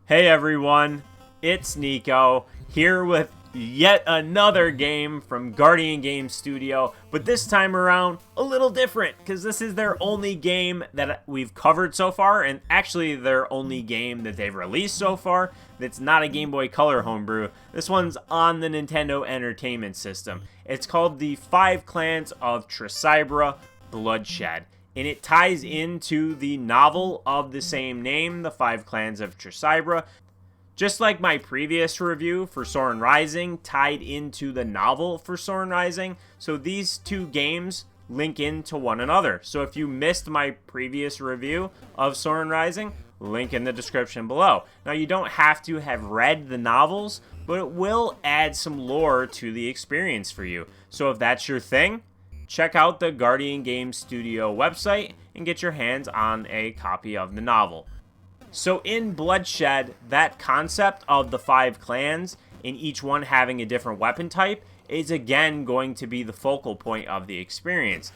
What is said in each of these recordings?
Hey everyone, it's Nico, here with yet another game from Guardian Games Studio, but this time around a little different, because this is their only game that we've covered so far, and actually their only game that they've released so far that's not a Game Boy Color homebrew. This one's on the Nintendo Entertainment System. It's called the 5 Clans of Tresibra Bloodshed. And it ties into the novel of the same name, The 5 Clans of Tresibra. Just like my previous review for Soren Rising tied into the novel for Soren Rising, so these two games link into one another. So if you missed my previous review of Soren Rising, link in the description below. Now you don't have to have read the novels, but it will add some lore to the experience for you. So if that's your thing, check out the Guardian Games Studio website and get your hands on a copy of the novel. So in Bloodshed, that concept of the 5 clans and each one having a different weapon type is again going to be the focal point of the experience.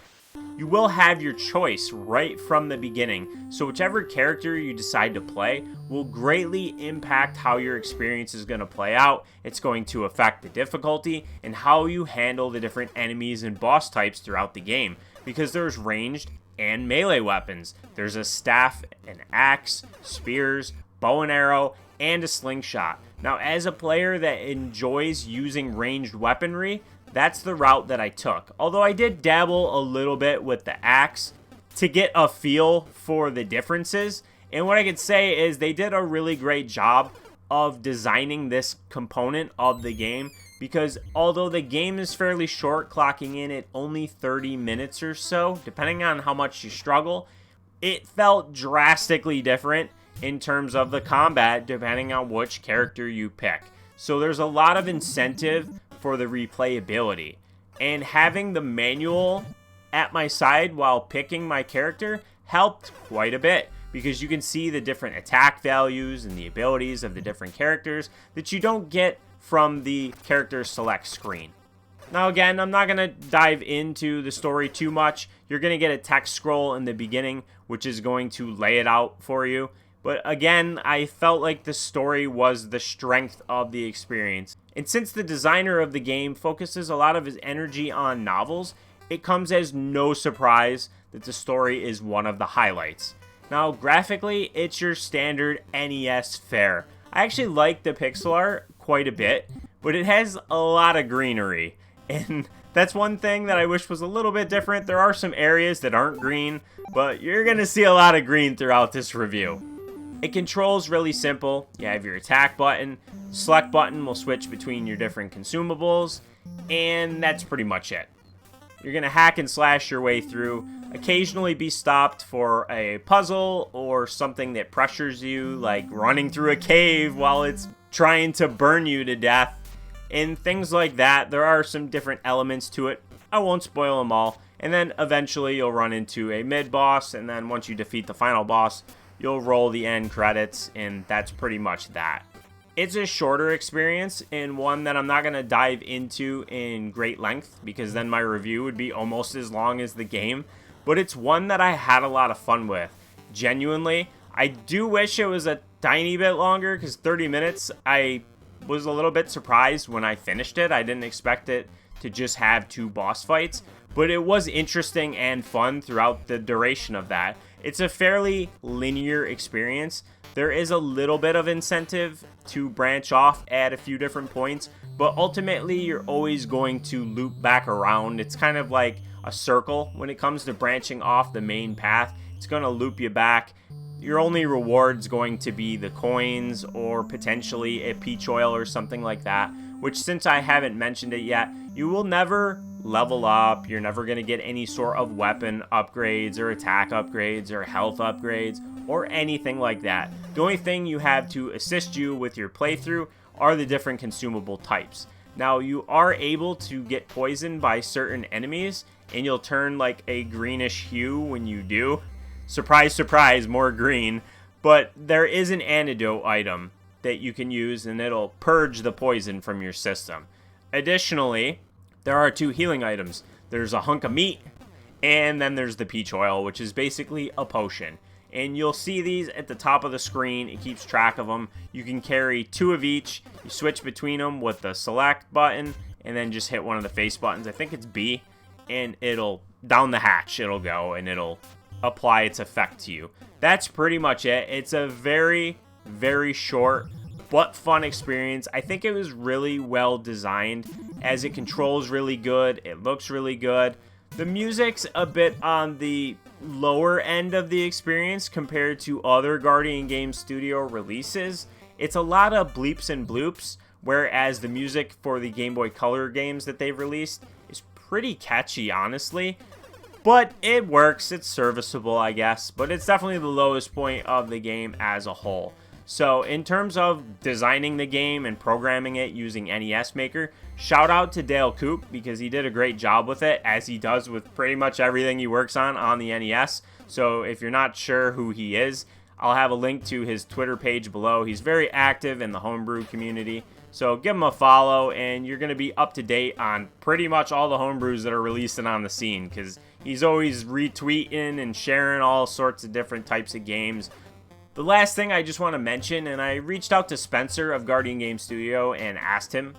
You will have your choice right from the beginning, so whichever character you decide to play will greatly impact how your experience is going to play out. It's going to affect the difficulty and how you handle the different enemies and boss types throughout the game, because there's ranged and melee weapons. There's a staff, an axe, spears, bow and arrow, and a slingshot. Now, as a player that enjoys using ranged weaponry, that's the route that I took. Although I did dabble a little bit with the axe to get a feel for the differences. And what I could say is they did a really great job of designing this component of the game, because although the game is fairly short, clocking in at only 30 minutes or so, depending on how much you struggle, it felt drastically different in terms of the combat depending on which character you pick. So there's a lot of incentive for the replayability, and having the manual at my side while picking my character helped quite a bit, because you can see the different attack values and the abilities of the different characters that you don't get from the character select screen. Now again, I'm not going to dive into the story too much. You're going to get a text scroll in the beginning which is going to lay it out for you. But again, I felt like the story was the strength of the experience. And since the designer of the game focuses a lot of his energy on novels, it comes as no surprise that the story is one of the highlights. Now, graphically, it's your standard NES fare. I actually like the pixel art quite a bit, but it has a lot of greenery. And that's one thing that I wish was a little bit different. There are some areas that aren't green, but you're going to see a lot of green throughout this review. It controls really simple. You have your attack button, select button will switch between your different consumables, and that's pretty much it. You're going to hack and slash your way through, occasionally be stopped for a puzzle or something that pressures you, like running through a cave while it's trying to burn you to death, and things like that. There are some different elements to it. I won't spoil them all. And then eventually you'll run into a mid-boss, and then once you defeat the final boss, you'll roll the end credits, and that's pretty much that. It's a shorter experience, and one that I'm not going to dive into in great length, because then my review would be almost as long as the game, but it's one that I had a lot of fun with. Genuinely, I do wish it was a tiny bit longer, because 30 minutes, I was a little bit surprised when I finished it. I didn't expect it to just have 2 boss fights, but it was interesting and fun throughout the duration of that. It's a fairly linear experience. There is a little bit of incentive to branch off at a few different points, but ultimately you're always going to loop back around. It's kind of like a circle when it comes to branching off the main path. It's going to loop you back. Your only reward's going to be the coins or potentially a peach oil or something like that, which, since I haven't mentioned it yet, you will never level up. You're never going to get any sort of weapon upgrades or attack upgrades or health upgrades or anything like that. The only thing you have to assist you with your playthrough are the different consumable types. Now, you are able to get poisoned by certain enemies, and you'll turn like a greenish hue when you do. Surprise, surprise, more green. But there is an antidote item that you can use, and it'll purge the poison from your system. Additionally, there are 2 healing items. There's a hunk of meat, and then there's the peach oil, which is basically a potion. And you'll see these at the top of the screen. It keeps track of them. You can carry 2 of each. You switch between them with the select button and then just hit one of the face buttons. I think it's B, and it'll, down the hatch it'll go and it'll apply its effect to you. That's pretty much it. It's a very, very short but fun experience. I think it was really well designed, as it controls really good. It looks really good. The music's a bit on the lower end of the experience compared to other Guardian Games Studio releases. It's a lot of bleeps and bloops, whereas the music for the Game Boy Color games that they've released is pretty catchy, honestly. But it works. It's serviceable, I guess. But it's definitely the lowest point of the game as a whole. So in terms of designing the game and programming it using NES Maker, shout out to Dale Coop, because he did a great job with it, as he does with pretty much everything he works on the NES. So if you're not sure who he is, I'll have a link to his Twitter page below. He's very active in the homebrew community. So give him a follow, and you're going to be up to date on pretty much all the homebrews that are releasing on the scene, because he's always retweeting and sharing all sorts of different types of games. The last thing I just want to mention, and I reached out to Spencer of Guardian Games Studio and asked him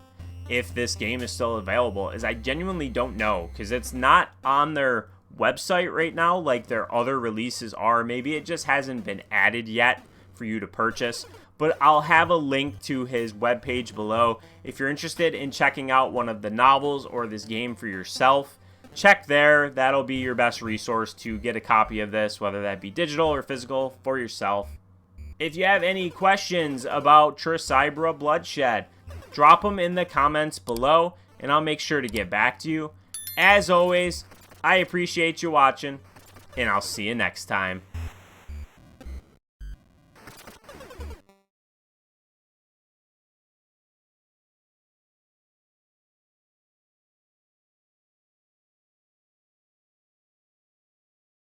if this game is still available, is I genuinely don't know, because it's not on their website right now like their other releases are. Maybe it just hasn't been added yet for you to purchase. But I'll have a link to his webpage below. If you're interested in checking out one of the novels or this game for yourself, check there. That'll be your best resource to get a copy of this, whether that be digital or physical, for yourself. If you have any questions about Tresibra Bloodshed, drop them in the comments below, and I'll make sure to get back to you. As always, I appreciate you watching, and I'll see you next time.